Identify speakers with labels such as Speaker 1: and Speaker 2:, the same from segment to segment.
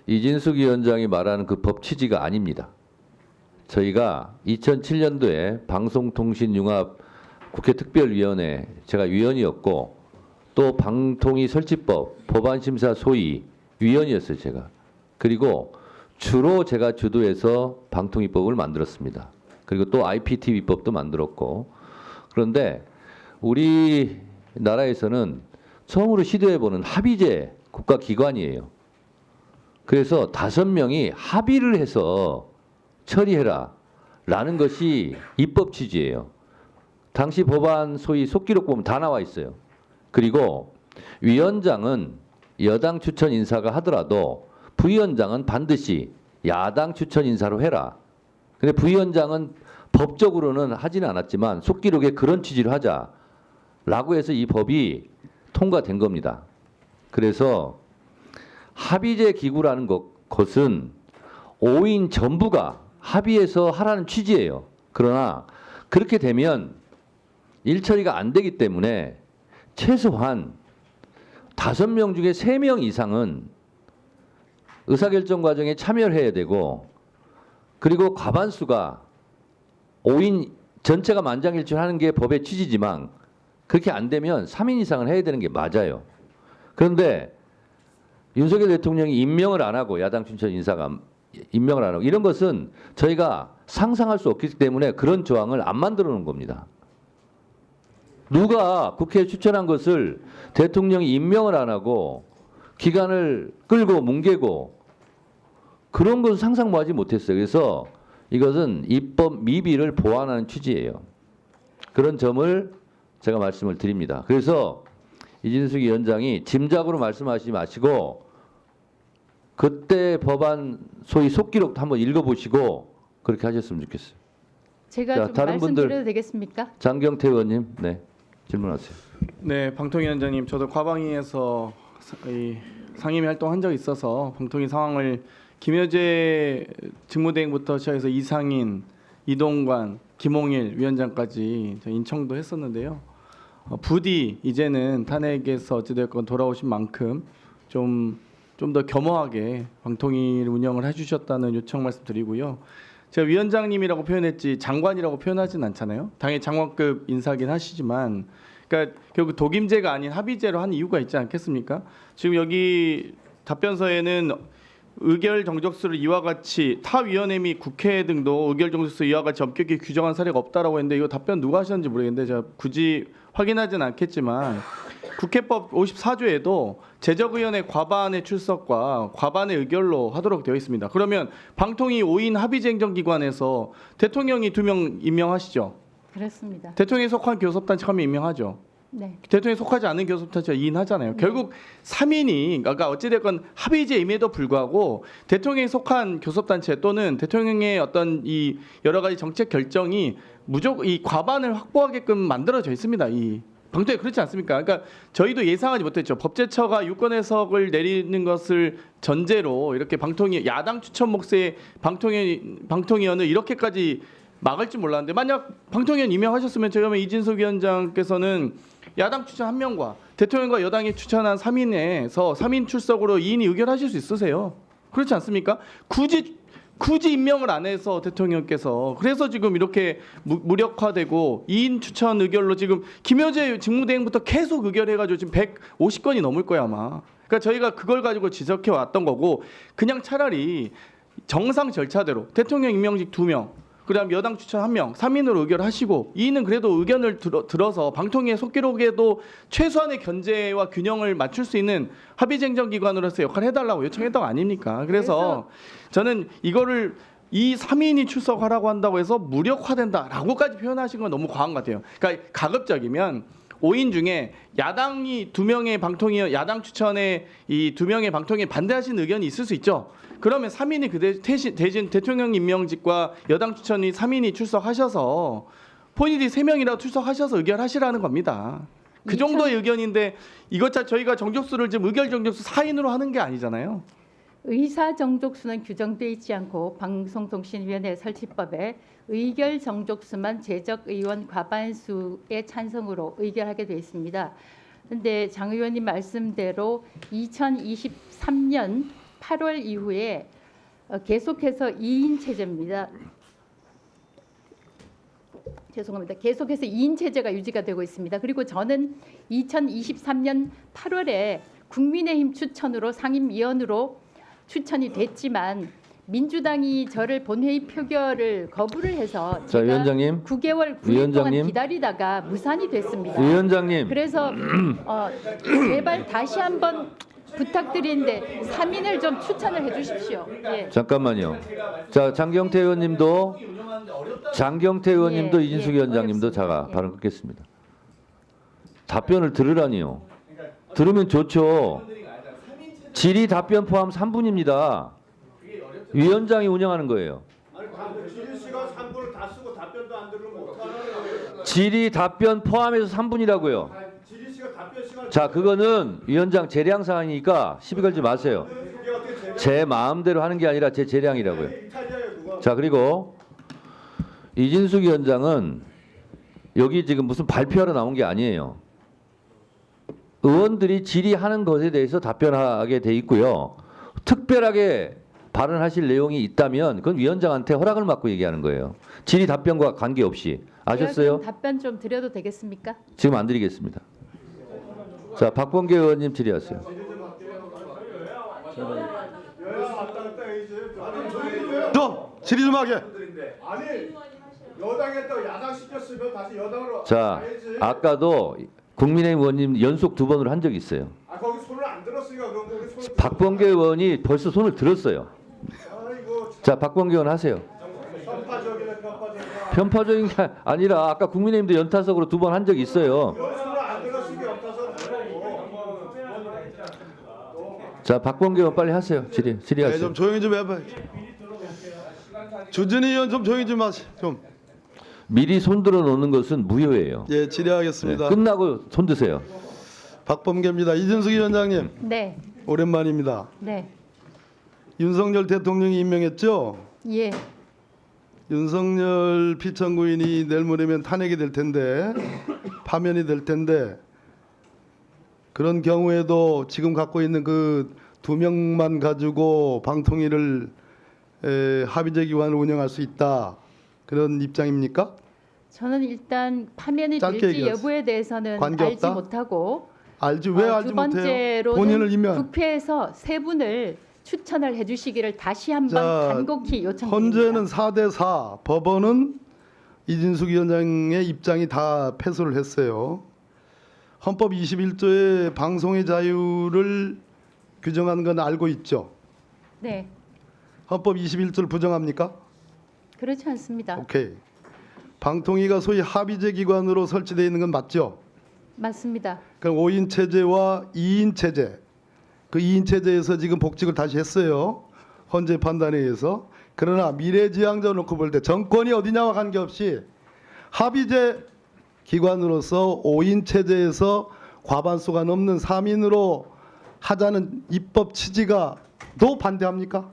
Speaker 1: 이진숙 위원장이 말하는 그 법 취지가 아닙니다. 저희가 2007년도에 방송통신융합 국회 특별위원회 제가 위원이었고 또 방통위 설치법 법안심사 소위 위원이었어요, 제가. 그리고 주로 제가 주도해서 방통위법을 만들었습니다. 그리고 또 IPTV법도 만들었고. 그런데 우리나라에서는 처음으로 시도해보는 합의제 국가기관이에요. 그래서 5명이 합의를 해서 처리해라 라는 것이 입법 취지예요. 당시 법안 소위 속기록 보면 다 나와 있어요. 그리고 위원장은 여당 추천 인사가 하더라도 부위원장은 반드시 야당 추천 인사로 해라. 근데 부위원장은 법적으로는 하지는 않았지만 속기록에 그런 취지로 하자라고 해서 이 법이 통과된 겁니다. 그래서 합의제 기구라는 것은 5인 전부가 합의해서 하라는 취지예요. 그러나 그렇게 되면 일처리가 안 되기 때문에 최소한 5명 중에 3명 이상은 의사결정 과정에 참여를 해야 되고, 그리고 과반수가 5인 전체가 만장일치하는 게 법의 취지지만 그렇게 안 되면 3인 이상은 해야 되는 게 맞아요. 그런데 윤석열 대통령이 임명을 안 하고 야당 추천 인사가 임명을 안 하고 이런 것은 저희가 상상할 수 없기 때문에 그런 조항을 안 만들어 놓은 겁니다. 누가 국회에 추천한 것을 대통령이 임명을 안 하고 기간을 끌고 뭉개고 그런 것은 상상도 하지 못했어요. 그래서 이것은 입법 미비를 보완하는 취지예요. 그런 점을 제가 말씀을 드립니다. 그래서 이진숙 위원장이 짐작으로 말씀하시지 마시고 그때 법안 소위 속기록도 한번 읽어보시고 그렇게 하셨으면 좋겠어요.
Speaker 2: 제가
Speaker 1: 자,
Speaker 2: 좀
Speaker 1: 다른
Speaker 2: 말씀드려도
Speaker 1: 분들,
Speaker 2: 되겠습니까?
Speaker 1: 장경태 의원님, 네, 질문하세요.
Speaker 3: 네, 방통위원장님, 저도 과방위에서 상임위 활동한 적이 있어서 방통위 상황을 김여재 직무대행부터 시작해서 이상인, 이동관, 김홍일 위원장까지 인청도 했었는데요. 부디 이제는 탄핵에서 어찌됐건 돌아오신 만큼 좀 더 겸허하게 방통위를 운영을 해주셨다는 요청 말씀드리고요. 제가 위원장님이라고 표현했지 장관이라고 표현하진 않잖아요. 당연히 장관급 인사긴 하시지만, 그러니까 결국 독임제가 아닌 합의제로 한 이유가 있지 않겠습니까? 지금 여기 답변서에는 의결 정족수를 이와 같이 타 위원회 및 국회 등도 의결 정족수 이와 같이 엄격히 규정한 사례가 없다라고 했는데 이거 답변 누가 하셨는지 모르겠는데 제가 굳이 확인하진 않겠지만 국회법 54조에도 제적의원의 과반의 출석과 과반의 의결로 하도록 되어 있습니다. 그러면 방통위 5인 합의제 행정기관에서 대통령이 2명 임명하시죠?
Speaker 2: 그렇습니다.
Speaker 3: 대통령에 속한 교섭단체 하면 임명하죠?
Speaker 2: 네.
Speaker 3: 대통령에 속하지 않은 교섭단체가 2인 하잖아요.
Speaker 2: 네.
Speaker 3: 결국 3인이 그러니까 어찌됐건 합의제임에도 불구하고 대통령에 속한 교섭단체 또는 대통령의 어떤 이 여러 가지 정책 결정이 무조건 이 과반을 확보하게끔 만들어져 있습니다. 이 방통위 그렇지 않습니까? 그러니까 저희도 예상하지 못했죠. 법제처가 유권 해석을 내리는 것을 전제로 이렇게 방통위 야당 추천 몫의 방통위원을 이렇게까지 막을 줄 몰랐는데 만약 방통위원 임명하셨으면 제가 보면 이진숙 위원장께서는 야당 추천 1명과 대통령과 여당이 추천한 3인에서 3인 출석으로 2인이 의결하실 수 있으세요. 그렇지 않습니까? 굳이 임명을 안 해서 대통령께서 그래서 지금 이렇게 무력화되고 2인 추천 의결로 지금 김여재 직무대행부터 계속 의결해가지고 지금 150건이 넘을 거야 아마. 그러니까 저희가 그걸 가지고 지적해 왔던 거고 그냥 차라리 정상 절차대로 대통령 임명직 2명 그다음 여당 추천 1명, 3인으로 의결하시고 2인은 그래도 의견을 들어서 방통위의 속기록에도 최소한의 견제와 균형을 맞출 수 있는 합의제 행정기관으로서 역할을 해달라고 요청했던 거 아닙니까? 그래서 저는 이거를 이 3인이 출석하라고 한다고 해서 무력화된다라고까지 표현하신 건 너무 과한 것 같아요. 그러니까 가급적이면 5인 중에 야당이 2명의 방통위 야당 추천에 이 2명의 방통위에 반대하시는 의견이 있을 수 있죠. 그러면 3인이 그 대신 대통령 임명직과 여당 추천이 3인이 출석하셔서 본인이 3명이라도 출석하셔서 의결하시라는 겁니다. 그 정도의 의견인데 이것 저희가 정족수를 지금 의결 정족수 4인으로 하는 게 아니잖아요.
Speaker 2: 의사 정족수는 규정되어 있지 않고 방송통신위원회 설치법에 의결 정족수만 제적 의원 과반수의 찬성으로 의결하게 되어 있습니다. 그런데 장 의원님 말씀대로 2023년 8월 이후에 계속해서 2인 체제입니다. 죄송합니다. 계속해서 2인 체제가 유지가 되고 있습니다. 그리고 저는 2023년 8월에 국민의힘 추천으로 상임위원으로 추천이 됐지만 민주당이 저를 본회의 표결을 거부를 해서
Speaker 1: 자,
Speaker 2: 제가
Speaker 1: 위원장님.
Speaker 2: 9개월 9일
Speaker 1: 위원장님.
Speaker 2: 동안 기다리다가 무산이 됐습니다.
Speaker 1: 위원장님.
Speaker 2: 그래서 제발 다시 한번 부탁드리는데 3인을 좀 추천을 해주십시오. 예.
Speaker 1: 잠깐만요. 자, 장경태 의원님도
Speaker 2: 예,
Speaker 1: 이진숙
Speaker 2: 예,
Speaker 1: 위원장님도
Speaker 2: 어렵습니다.
Speaker 1: 자가
Speaker 2: 예.
Speaker 1: 발언 끊겠습니다. 답변을 들으라니요. 들으면 좋죠. 질의 답변 포함 3분입니다. 위원장이 운영하는 거예요.
Speaker 4: 지리 씨가 3분을 다 쓰고 답변도 안 들으면 어떡하나요?
Speaker 1: 질의 답변 포함해서 3분이라고요.
Speaker 4: 지리 씨가 답변 시간
Speaker 1: 자, 그거는 위원장 재량 사항이니까 시비 걸지 마세요.
Speaker 4: 그게 어떻게 제가
Speaker 1: 제 마음대로 하는 게 아니라 제 재량이라고요.
Speaker 4: 이탈리아에 누가
Speaker 1: 자, 그리고 이진숙 위원장은 여기 지금 무슨 발표하러 나온 게 아니에요. 의원들이 질의하는 것에 대해서 답변하게 돼 있고요. 특별하게 발언하실 내용이 있다면 그건 위원장한테 허락을 받고 얘기하는 거예요. 질의 답변과 관계없이. 아셨어요?
Speaker 2: 제가 좀 답변 좀 드려도 되겠습니까?
Speaker 1: 지금 안 드리겠습니다. 자, 박범계 의원님 질의하세요.
Speaker 4: 여야 왔다 갔다 해야지. 아니 저희도요.
Speaker 5: 질의 좀 하게.
Speaker 4: 아니 여당에 또 야당 시켰으면 다시 여당으로
Speaker 1: 자,
Speaker 4: 가야지.
Speaker 1: 아까도 국민의힘 의원님 연속 2번으로 한 적이 있어요.
Speaker 4: 아 거기 손을 안 들었으니까 그런 거 우리 손.
Speaker 1: 박범계 의원이 벌써 손을 들었어요.
Speaker 4: 아이고
Speaker 1: 자, 박범계 의원 하세요.
Speaker 4: 편파적이네 편파적.
Speaker 1: 편파적인 게 아니라 아까 국민의힘도 연타석으로 2번 한 적이 있어요.
Speaker 4: 손을 안 들었으니까 없어서
Speaker 1: 자, 박범계 의원 빨리 하세요. 질의하세요.
Speaker 5: 좀 조용히 좀 해봐. 주진희 의원 좀 조용히 좀 하시. 좀.
Speaker 1: 미리 손들어 놓는 것은 무효예요.
Speaker 5: 예,
Speaker 1: 네,
Speaker 5: 질의하겠습니다.
Speaker 1: 끝나고 손 드세요.
Speaker 5: 박범계입니다. 이진숙 위원장님
Speaker 2: 네,
Speaker 5: 오랜만입니다.
Speaker 2: 네,
Speaker 5: 윤석열 대통령이 임명했죠.
Speaker 2: 예,
Speaker 5: 윤석열 피청구인이 내일 모레면 탄핵이 될 텐데 파면이 될 텐데 그런 경우에도 지금 갖고 있는 그 2명만 가지고 방통위를 합의제 기관을 운영할 수 있다. 그런 입장입니까?
Speaker 2: 저는 일단 파면이
Speaker 5: 짧게
Speaker 2: 될지
Speaker 5: 얘기하세요.
Speaker 2: 여부에 대해서는
Speaker 5: 관계없다?
Speaker 2: 알지 못하고
Speaker 5: 알지 왜 알지
Speaker 2: 두
Speaker 5: 못해요?
Speaker 2: 번째로는
Speaker 5: 본인을 임명.
Speaker 2: 국회에서 세 분을 추천을 해주시기를 다시 한번
Speaker 5: 자,
Speaker 2: 간곡히 요청드립니다.
Speaker 5: 헌재는 4대4, 법원은 이진숙 위원장의 입장이 다 패소를 했어요. 헌법 21조의 방송의 자유를 규정한 건 알고 있죠.
Speaker 2: 네,
Speaker 5: 헌법 21조를 부정합니까?
Speaker 2: 그렇지 않습니다.
Speaker 5: 오케이. 방통위가 소위 합의제 기관으로 설치되어 있는 건 맞죠?
Speaker 2: 맞습니다.
Speaker 5: 그럼 5인 체제와 2인 체제. 그 2인 체제에서 지금 복직을 다시 했어요. 헌재 판단에 의해서. 그러나 미래지향적으로 놓고 볼 때 정권이 어디냐와 관계없이 합의제 기관으로서 5인 체제에서 과반수가 넘는 3인으로 하자는 입법 취지가 또 반대합니까?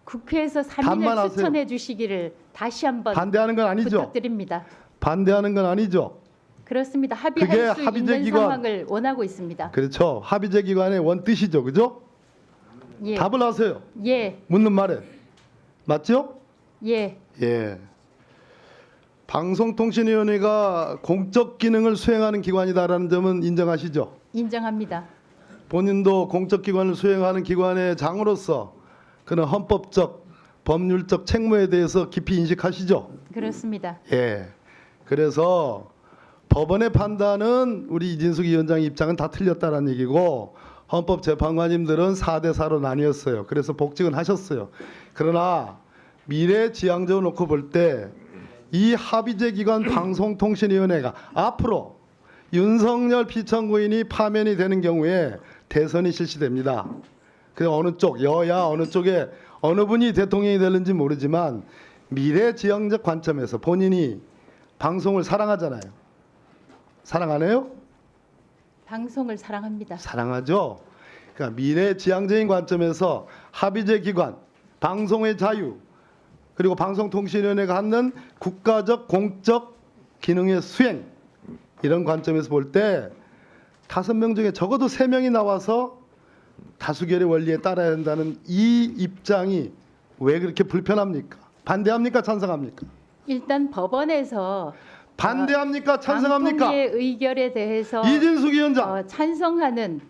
Speaker 2: 국회에서
Speaker 5: 반만
Speaker 2: 3인을
Speaker 5: 하세요.
Speaker 2: 추천해 주시기를 다시 한번
Speaker 5: 반대하는 건 아니죠.
Speaker 2: 부탁드립니다.
Speaker 5: 반대하는 건 아니죠.
Speaker 2: 그렇습니다.
Speaker 5: 그게
Speaker 2: 합의할 수
Speaker 5: 합의제
Speaker 2: 있는
Speaker 5: 기관.
Speaker 2: 상황을 원하고 있습니다.
Speaker 5: 그렇죠. 합의제 기관의 원뜻이죠. 그죠?
Speaker 2: 예,
Speaker 5: 답을 하세요.
Speaker 2: 예,
Speaker 5: 묻는 말에. 맞죠?
Speaker 2: 예,
Speaker 5: 예. 방송통신위원회가 공적 기능을 수행하는 기관이다라는 점은 인정하시죠?
Speaker 2: 인정합니다.
Speaker 5: 본인도 공적 기관을 수행하는 기관의 장으로서 그런 헌법적, 법률적 책무에 대해서 깊이 인식하시죠?
Speaker 2: 그렇습니다.
Speaker 5: 예. 그래서 법원의 판단은 우리 이진숙 위원장 입장은 다 틀렸다는 얘기고 헌법재판관님들은 4대4로 나뉘었어요. 그래서 복직은 하셨어요. 그러나 미래지향적으로 놓고 볼 때 이 합의제 기관 방송통신위원회가 앞으로 윤석열 피청구인이 파면이 되는 경우에 대선이 실시됩니다. 그래서 어느 쪽, 여야 어느 쪽에 어느 분이 대통령이 되는지 모르지만 미래지향적 관점에서 본인이 방송을 사랑하잖아요. 사랑 안 해요?
Speaker 2: 방송을 사랑합니다.
Speaker 5: 사랑하죠. 그러니까 미래지향적인 관점에서 합의제 기관, 방송의 자유, 그리고 방송통신위원회가 하는 국가적 공적 기능의 수행 이런 관점에서 볼 때 5명 중에 적어도 3명이 나와서 다수결의 원리에 따라야 한다는 이 입장이 왜 그렇게 불편합니까? 반대합니까? 찬성합니까?
Speaker 2: 일단 법원에서
Speaker 5: 반대합니까? 찬성합니까?
Speaker 2: 방통위의 의결에 대해서
Speaker 5: 이진숙 위원장.
Speaker 2: 찬성하는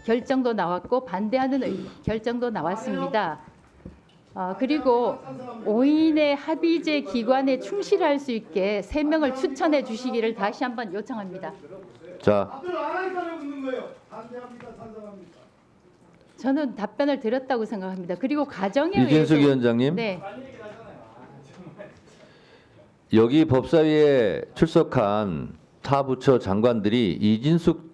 Speaker 2: 결정도 나왔고 반대하는 결정도 나왔습니다. 그리고 5인의 합의제 기관에 충실할 수 있게 3명을 추천해 주시기를 다시 한번 요청합니다.
Speaker 1: 자,
Speaker 5: 답변을 안 하니까 묻는 거예요. 반대합니까? 찬성합니까?
Speaker 2: 저는 답변을 드렸다고 생각합니다. 그리고 가정에
Speaker 1: 이진숙
Speaker 2: 의해서
Speaker 1: 위원장님.
Speaker 2: 네,
Speaker 1: 여기 법사위에 출석한 타 부처 장관들이 이진숙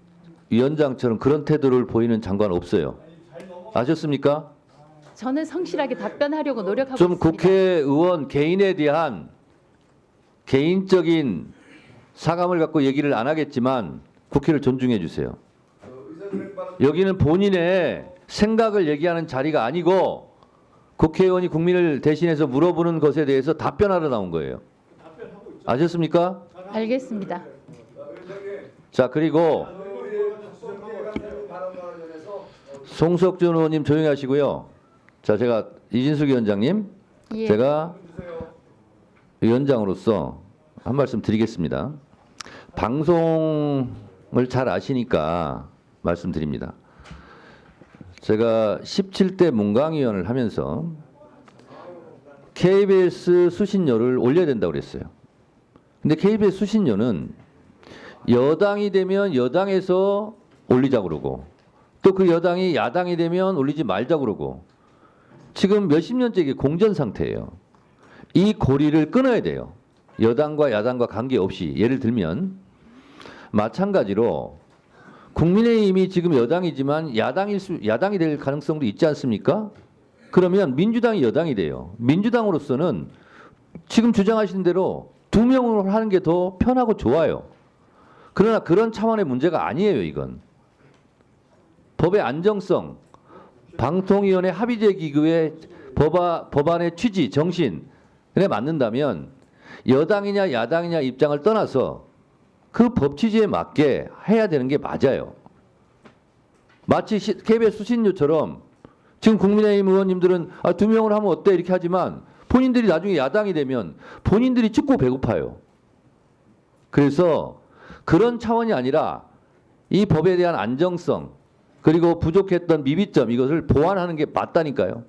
Speaker 1: 위원장처럼 그런 태도를 보이는 장관 없어요. 아셨습니까?
Speaker 2: 저는 성실하게 답변하려고 노력하고
Speaker 1: 좀
Speaker 2: 있습니다.
Speaker 1: 국회의원 개인에 대한 개인적인 사감을 갖고 얘기를 안 하겠지만 국회를 존중해 주세요. 여기는 본인의 생각을 얘기하는 자리가 아니고 국회의원이 국민을 대신해서 물어보는 것에 대해서 답변하러 나온 거예요. 아셨습니까?
Speaker 2: 알겠습니다.
Speaker 1: 자, 그리고 송석준 의원님 조용히 하시고요. 자, 제가 이진숙 위원장님,
Speaker 2: 예.
Speaker 1: 제가 위원장으로서 한 말씀 드리겠습니다. 방송을 잘 아시니까 말씀드립니다. 제가 17대 문광위원을 하면서 KBS 수신료를 올려야 된다고 그랬어요. 근데 KBS 수신료는 여당이 되면 여당에서 올리자고 그러고 또 그 여당이 야당이 되면 올리지 말자고 그러고 지금 몇십 년째 이게 공전 상태예요. 이 고리를 끊어야 돼요. 여당과 야당과 관계없이. 예를 들면 마찬가지로 국민의힘이 지금 여당이지만 야당이 될 가능성도 있지 않습니까? 그러면 민주당이 여당이 돼요. 민주당으로서는 지금 주장하신 대로 2명으로 하는 게 더 편하고 좋아요. 그러나 그런 차원의 문제가 아니에요, 이건. 법의 안정성, 방통위원회 합의제 기구의 법안의 취지, 정신에 맞는다면 여당이냐 야당이냐 입장을 떠나서 그 법 취지에 맞게 해야 되는 게 맞아요. 마치 KBS 수신료처럼 지금 국민의힘 의원님들은 2명으로 하면 어때 이렇게 하지만 본인들이 나중에 야당이 되면 본인들이 죽고 배고파요. 그래서 그런 차원이 아니라 이 법에 대한 안정성 그리고 부족했던 미비점 이것을 보완하는 게 맞다니까요.